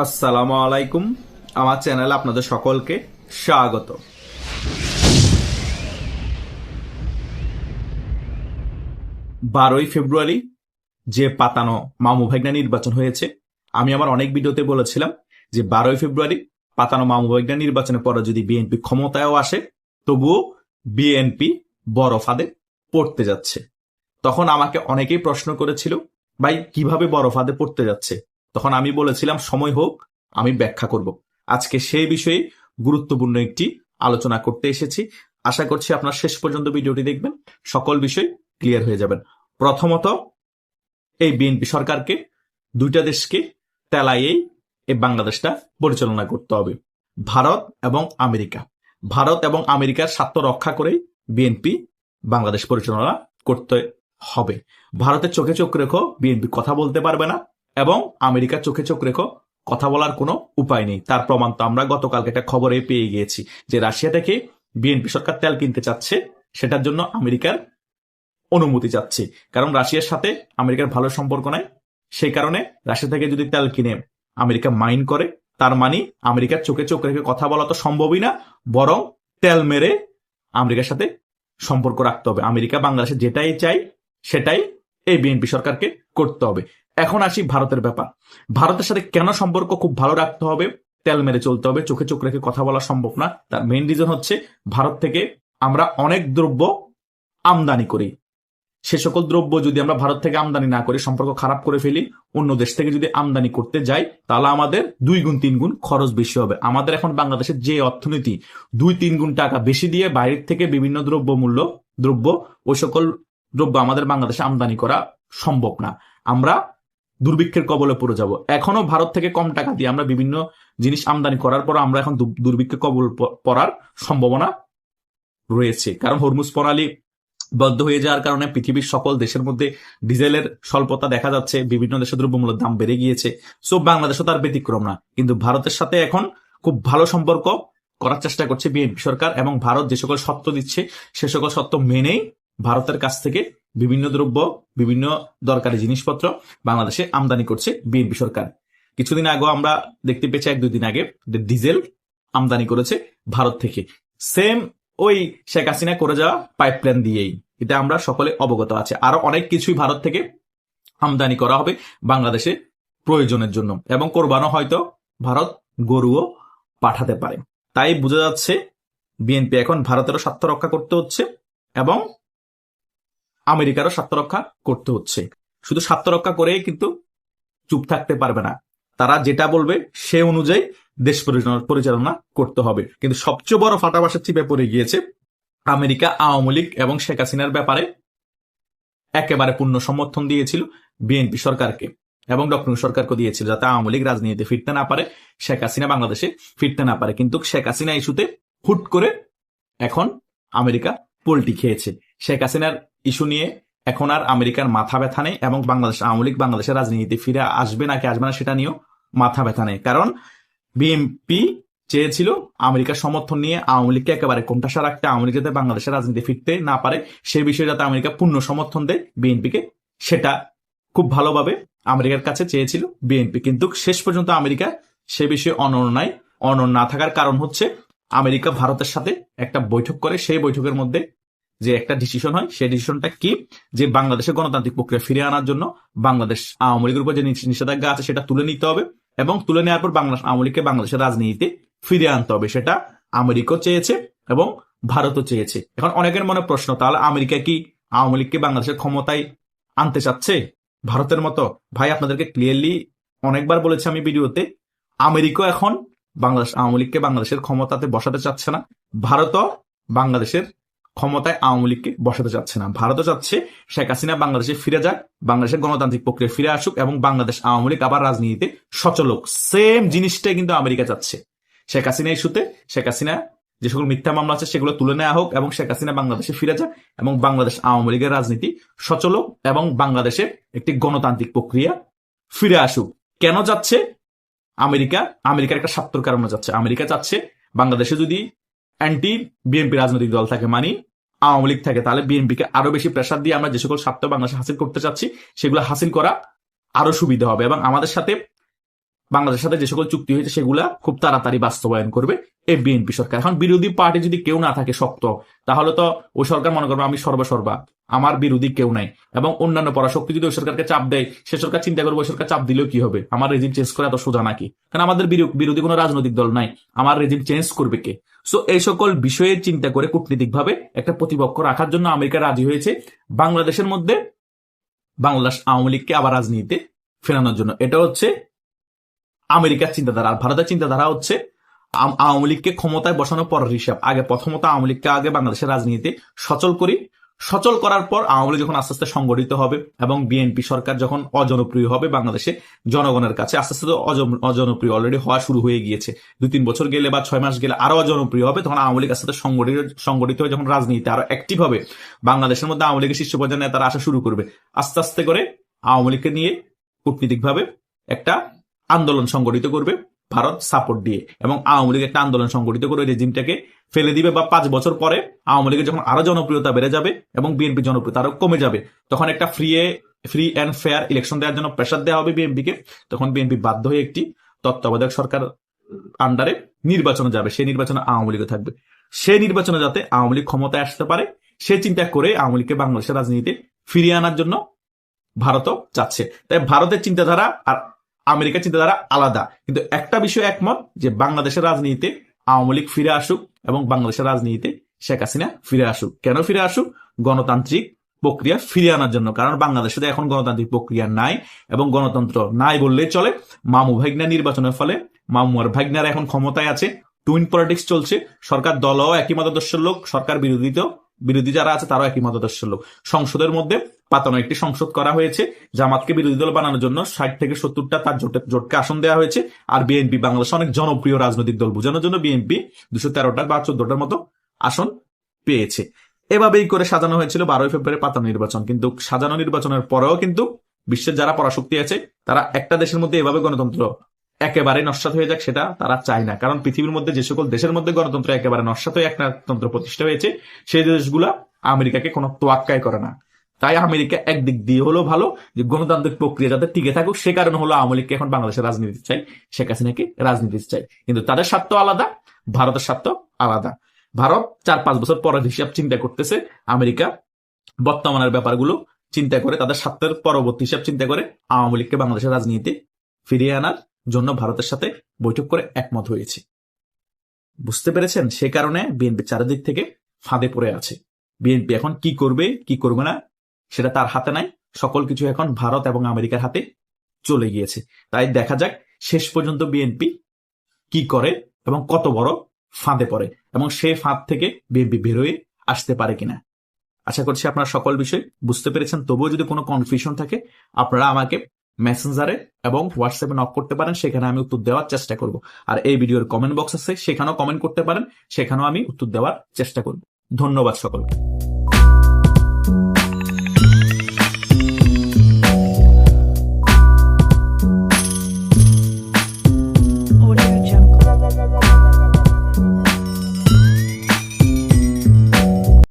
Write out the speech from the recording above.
আসসালামু আলাইকুম। আমার চ্যানেলে আপনাদের সকলকে স্বাগত। 12ই ফেব্রুয়ারি যে পাতানো মামু ভাগ্না নির্বাচন হয়েছে, আমি আমার অনেক ভিডিওতে বলেছিলাম যে 12ই ফেব্রুয়ারি পাতানো মামু ভাগ্না নির্বাচনের পরে যদি বিএনপি ক্ষমতায়ও আসে, তবুও বিএনপি বড় ফাঁদে পড়তে যাচ্ছে। তখন আমাকে অনেকেই প্রশ্ন করেছিল, ভাই কিভাবে বড় ফাঁদে পড়তে যাচ্ছে? তখন আমি বলেছিলাম সময় হোক, আমি ব্যাখ্যা করব। আজকে সেই বিষয়ে গুরুত্বপূর্ণ একটি আলোচনা করতে এসেছি। আশা করছি আপনার শেষ পর্যন্ত ভিডিওটি দেখবেন, সকল বিষয় ক্লিয়ার হয়ে যাবেন। প্রথমত, এই বিএনপি সরকারকে দুইটা দেশকে তেলাইয়েই এই বাংলাদেশটা পরিচালনা করতে হবে, ভারত এবং আমেরিকা। ভারত এবং আমেরিকার স্বার্থ রক্ষা করেই বিএনপি বাংলাদেশ পরিচালনা করতে হবে। ভারতের চোখে চোখ রেখো বিএনপি কথা বলতে পারবে না, এবং আমেরিকার চোখে চোখ রেখো কথা বলার কোনো উপায় নেই। তার প্রমাণ তো আমরা গতকালকে একটা খবরে পেয়ে গিয়েছি যে রাশিয়া থেকে বিএনপি সরকার তেল কিনতে চাচ্ছে, সেটার জন্য আমেরিকার অনুমতি চাচ্ছে। কারণ রাশিয়ার সাথে আমেরিকার ভালো সম্পর্ক নাই, সেই কারণে রাশিয়া থেকে যদি তেল কিনে আমেরিকা মাইন করে, তার মানে আমেরিকার চোখে চোখ রেখে কথা বলা তো সম্ভবই না, বরং তেল মেরে আমেরিকার সাথে সম্পর্ক রাখতে হবে। আমেরিকা বাংলাদেশে যেটাই চাই সেটাই এই বিএনপি সরকারকে করতে হবে। এখন আসি ভারতের ব্যাপার। ভারতের সাথে কেন সম্পর্ক খুব ভালো রাখতে হবে, তেল মেরে চলতে হবে, চোখে চোখ রেখে কথা বলা সম্ভব না? তার মেইন রিজন হচ্ছে ভারত থেকে আমরা অনেক দ্রব্য আমদানি করি। সে সকল দ্রব্য যদি আমরা ভারত থেকে আমদানি না করি, সম্পর্ক খারাপ করে ফেলি, অন্য দেশ থেকে যদি আমদানি করতে যাই, তাহলে আমাদের 2 গুণ 3 গুণ খরচ বেশি হবে। আমাদের এখন বাংলাদেশের যে অর্থনীতি, 2-3 গুণ টাকা বেশি দিয়ে বাইরের থেকে বিভিন্ন দ্রব্য ওই সকল দ্রব্য আমাদের বাংলাদেশে আমদানি করা সম্ভব না। আমরা দুর্ভিক্ষের কবলে পড়ে যাব। এখনো ভারত থেকে কম টাকা দিয়ে আমরা বিভিন্ন জিনিস আমদানি করার পর আমরা এখন দুর্ভিক্ষের কবল পড়ার সম্ভাবনা রয়েছে। কারণ হরমুজ প্রণালী বদ্ধ হয়ে যাওয়ার কারণে পৃথিবীর সকল দেশের মধ্যে ডিজেলের স্বল্পতা দেখা যাচ্ছে, বিভিন্ন দেশের দ্রব্যমূল্যের দাম বেড়ে গিয়েছে। সো বাংলাদেশও তার ব্যতিক্রম না। কিন্তু ভারতের সাথে এখন খুব ভালো সম্পর্ক করার চেষ্টা করছে বিএনপি সরকার, এবং ভারত যে সকল শর্ত দিচ্ছে সে সকল শর্ত মেনেই ভারতের কাছ থেকে বিভিন্ন দ্রব্য, বিভিন্ন দরকারি জিনিসপত্র বাংলাদেশে আমদানি করছে বিএনপি সরকার। কিছুদিন আগেও আমরা দেখতে পেয়েছি, 1-2 দিন আগে ডিজেল আমদানি করেছে ভারত থেকে, সেম ওই শেখ হাসিনা করে যাওয়া পাইপলাইন দিয়েই। এটা আমরা সকলে অবগত আছে। আরো অনেক কিছুই ভারত থেকে আমদানি করা হবে বাংলাদেশে প্রয়োজনের জন্য, এবং কোরবানও হয়তো ভারত গরুও পাঠাতে পারে। তাই বোঝা যাচ্ছে বিএনপি এখন ভারতেরও স্বার্থ রক্ষা করতে হচ্ছে এবং আমেরিকারও স্বার্থ রক্ষা করতে হচ্ছে। শুধু স্বার্থ রক্ষা করেই কিন্তু চুপ থাকতে পারবে না, তারা যেটা বলবে সে অনুযায়ী দেশ পরিচালনা করতে হবে। কিন্তু সবচেয়ে বড় ফাটাবাসের চিপে পড়ে গিয়েছে আমেরিকা আওয়ামী লীগ এবং শেখ হাসিনার ব্যাপারে একেবারে পূর্ণ সমর্থন দিয়েছিল বিএনপি সরকারকে, এবং ডক্টর সরকারকে দিয়েছিল, যাতে আওয়ামী লীগ রাজনীতিতে ফিরতে না পারে, শেখ হাসিনা বাংলাদেশে ফিরতে না পারে। কিন্তু শেখ হাসিনা ইস্যুতে হুট করে এখন আমেরিকা পল্টি খেয়েছে। শেখ হাসিনার ইস্যু নিয়ে এখন আর আমেরিকার মাথা ব্যথা নেই, এবং বাংলাদেশ আওয়ামী লীগ বাংলাদেশের রাজনীতিতে ফিরে আসবে নাকি আসবে না সেটা নিয়েও মাথা ব্যথা নেই। কারণ বিএনপি চেয়েছিল আমেরিকার সমর্থন নিয়ে আওয়ামী লীগকে একেবারে কোণঠাসা রাখতে, আওয়ামী লীগ যাতে বাংলাদেশের রাজনীতি ফিরতে না পারে সে বিষয়ে যাতে আমেরিকা পূর্ণ সমর্থন দেয় বিএনপিকে, সেটা খুব ভালোভাবে আমেরিকার কাছে চেয়েছিল বিএনপি। কিন্তু শেষ পর্যন্ত আমেরিকা সে বিষয়ে অনড় না থাকার কারণ হচ্ছে আমেরিকা ভারতের সাথে একটা বৈঠক করে, সেই বৈঠকের মধ্যে যে একটা ডিসিশন হয়, সেই ডিসিশনটা কি, যে বাংলাদেশের গণতান্ত্রিক প্রক্রিয়া ফিরে আনার জন্য বাংলাদেশ আওয়ামী লীগের উপর যে নিষেধাজ্ঞা আছে সেটা তুলে নিতে হবে, এবং তুলে নেওয়ার পর বাংলাদেশ আওয়ামী লীগকে বাংলাদেশের রাজনীতিতে ফিরে আনতে হবে। সেটা আমেরিকাও চেয়েছে এবং ভারতও চেয়েছে। এখন অনেকের মনে প্রশ্ন, তাহলে আমেরিকা কি আওয়ামী লীগকে বাংলাদেশের ক্ষমতায় আনতে চাচ্ছে ভারতের মতো? ভাই, আপনাদেরকে ক্লিয়ারলি অনেকবার বলেছি আমি ভিডিওতে, আমেরিকা এখন বাংলাদেশ আওয়ামী লীগকে বাংলাদেশের ক্ষমতাতে বসাতে চাচ্ছে না, ভারতও বাংলাদেশের ক্ষমতায় আওয়ামী লীগকে বসাতে চাচ্ছে না। ভারতও চাচ্ছে শেখ হাসিনা বাংলাদেশে ফিরে যাক, বাংলাদেশের গণতান্ত্রিক প্রক্রিয়া ফিরে আসুক, এবং বাংলাদেশ আওয়ামী লীগ আবার রাজনীতিতে সচল হোক। সেম জিনিসটাই কিন্তু আমেরিকা চাচ্ছে। শেখ হাসিনা ইস্যুতে শেখ হাসিনা যে সকল মিথ্যা মামলা আছে সেগুলো তুলে নেওয়া হোক, এবং শেখ হাসিনা বাংলাদেশে ফিরে যাক, এবং বাংলাদেশ আওয়ামী লীগের রাজনীতি সচল হোক, এবং বাংলাদেশে একটি গণতান্ত্রিক প্রক্রিয়া ফিরে আসুক। কেন যাচ্ছে আমেরিকা? আমেরিকার একটা স্বার্থের কারণে যাচ্ছে। আমেরিকা চাচ্ছে বাংলাদেশে যদি অ্যান্টি বিএনপি রাজনৈতিক দল থাকে, মানে আওয়ামী লীগ থাকে, তাহলে বিএনপিকে আরো বেশি প্রেসার দিয়ে আমরা যে সকল স্বার্থ বাংলাদেশে হাসিল করতে চাচ্ছি সেগুলো হাসিল করা আরো সুবিধা হবে, এবং আমাদের সাথে বাংলাদেশের সাথে যে সকল চুক্তি হয়েছে সেগুলা খুব তাড়াতাড়ি বাস্তবায়ন করবে এই বিএনপি সরকার। এখন বিরোধী পার্টি যদি কেউ না থাকে শক্ত, তাহলে তো ওই সরকার মনে করবে আমি সর্বসর্বা, আমার বিরোধী কেউ নাই। এবং অন্যান্য পরাশক্তি যদি ওই সরকারকে চাপ দেয়, সে সরকার চিন্তা করবে ওই সরকার চাপ দিলেও কি হবে, আমার রেজিম চেঞ্জ করে এত সোজা নাকি? কারণ আমাদের বিরোধী কোনো রাজনৈতিক দল নাই, আমার রেজিম চেঞ্জ করবে কে? সো এই সকল বিষয়ে চিন্তা করে কূটনীতিক ভাবে একটা প্রতিপক্ষ রাখার জন্য আমেরিকা রাজি হয়েছে বাংলাদেশের মধ্যে বাংলাদেশ আওয়ামী লীগকে আবার রাজনীতিতে ফেরানোর জন্য। এটা হচ্ছে আমেরিকার চিন্তাধারা। আর ভারতের চিন্তাধারা হচ্ছে আওয়ামী লীগকে ক্ষমতায় বসানোর পরের হিসাব। আগে প্রথমত আওয়ামী লীগকে আগে বাংলাদেশের রাজনীতিতে সচল করি, সচল করার পর আওয়ামী লীগ যখন আস্তে আস্তে সংগঠিত হবে এবং বিএনপি সরকার যখন অজনপ্রিয় হবে বাংলাদেশে জনগণের কাছে, আস্তে আস্তে অজনপ্রিয় অলরেডি হওয়া শুরু হয়ে গিয়েছে, 2-3 বছর গেলে বা 6 মাস গেলে আরো অজনপ্রিয় হবে, তখন আওয়ামী লীগ আস্তে আস্তে সংগঠিত হয়ে যখন রাজনীতি আরো অ্যাক্টিভ হবে, বাংলাদেশের মধ্যে আওয়ামী লীগের শীর্ষ পর্যায়ের নেতারা আসা শুরু করবে। আস্তে আস্তে করে আওয়ামী লীগকে নিয়ে কূটনীতিক ভাবে একটা আন্দোলন সংগঠিত করবে ভারত সাপোর্ট দিয়ে, এবং আওয়ামী লীগ একটা আন্দোলন সংগঠিত করে রেজিমটাকে ফেলে দিবে। বা 5 বছর পরে আওয়ামী লীগের যখন আরো জনপ্রিয়তা বেড়ে যাবে এবং বিএনপি জনপ্রিয়তা আরো কমে যাবে, তখন একটা ফ্রি অ্যান্ড ফেয়ার ইলেকশন দেওয়ার জন্য প্রেশার দেওয়া হবে বিএনপিকে। তখন বিএনপি বাধ্য হয়ে একটি তত্ত্বাবধায়ক সরকার আন্ডারে নির্বাচনে যাবে, সেই নির্বাচনে আওয়ামী লীগও থাকবে। সেই নির্বাচনে যাতে আওয়ামী লীগ ক্ষমতায় আসতে পারে সে চিন্তা করে আওয়ামী লীগকে বাংলাদেশের রাজনীতিতে ফিরিয়ে আনার জন্য ভারতও চাচ্ছে। তাই ভারতের চিন্তাধারা আর আমেরিকার চিন্তাধারা আলাদা, কিন্তু একটা বিষয় একমত যে বাংলাদেশের রাজনীতিতে আওয়ামী লীগ ফিরে আসুক এবং বাংলাদেশের রাজনীতিতে শেখ হাসিনা ফিরে আসুক। কেন ফিরে আসুক? গণতান্ত্রিক প্রক্রিয়া ফিরে আনার জন্য। কারণ বাংলাদেশে এখন গণতান্ত্রিক প্রক্রিয়া নাই, এবং গণতন্ত্র নাই বললেই চলে। মামু ভাগ্না নির্বাচনের ফলে মামু আর ভাগ্নারা এখন ক্ষমতায় আছে, টুইন পলিটিক্স চলছে। সরকার দলও একই মতাদর্শের লোক, সরকার বিরোধী যারা আছে তারাও একই মতাদর্শের লোক। সংসদের মধ্যে পাতানো একটি সংসদ করা হয়েছে, জামাতকে বিরোধী দল বানানোর জন্য 60 থেকে 70টা তার জোটকে আসন দেওয়া হয়েছে। আর বিএনপি বাংলাদেশে অনেক জনপ্রিয় রাজনৈতিক দল বোঝানোর জন্য বিএনপি 213টা বা 14টার মতো আসন পেয়েছে। এভাবেই করে সাজানো হয়েছিল 12 ফেব্রুয়ারি পাতানো নির্বাচন। কিন্তু সাজানো নির্বাচনের পরেও কিন্তু বিশ্বের যারা পরাশক্তি আছে তারা একটা দেশের মধ্যে এভাবে গণতন্ত্র একেবারে নস্যাৎ হয়ে যাক সেটা তারা চায় না। কারণ পৃথিবীর মধ্যে যে সকল দেশের মধ্যে গণতন্ত্র একেবারে নস্যাৎ হয়ে একনায়কতন্ত্র প্রতিষ্ঠা হয়েছে, সেই দেশগুলা আমেরিকাকে কোনো তোয়াক্কাই করে না। তাই আমেরিকা একদিক দিয়ে হলো ভালো যে গণতান্ত্রিক প্রক্রিয়া যাতে টিকে থাকুক, সে কারণে হলো আওয়ামী লীগকে এখন বাংলাদেশের রাজনীতি চাই, শেখ হাসিনাকে রাজনীতি চাই। কিন্তু তাদের স্বার্থ আলাদা, ভারতের স্বার্থ আলাদা। ভারত 4-5 বছর পরের হিসাব চিন্তা করতেছে, আমেরিকা বর্তমানের ব্যাপারগুলো চিন্তা করে তাদের স্বার্থের পরবর্তী হিসাব চিন্তা করে আওয়ামী লীগকে বাংলাদেশের রাজনীতিতে ফিরিয়ে আনার জন্য ভারতের সাথে বৈঠক করে একমত হয়েছে। বুঝতে পেরেছেন? সে কারণে বিএনপি চারিদিক থেকে ফাঁদে পড়ে আছে। বিএনপি এখন কি করবে কি করবে না সেটা তার হাতে নাই, সকল কিছু এখন ভারত এবং আমেরিকার হাতে চলে গিয়েছে। তাই দেখা যাক শেষ পর্যন্ত বিএনপি কি করে এবং কত বড় ফাঁদে পড়ে, এবং সেই ফাঁদ থেকে বিএনপি বেরোয় আসতে পারে কিনা। আশা করছি আপনারা সকল বিষয় বুঝতে পেরেছেন। তবুও যদি কোনো কনফিউশন থাকে আপনারা আমাকে মেসেঞ্জারে এবং হোয়াটসঅ্যাপে নক করতে পারেন, সেখানে আমি উত্তর দেওয়ার চেষ্টা করব। আর এই ভিডিওর কমেন্ট বক্স আছে, সেখানেও কমেন্ট করতে পারেন, সেখানেও আমি উত্তর দেওয়ার চেষ্টা করব। ধন্যবাদ সকলকে।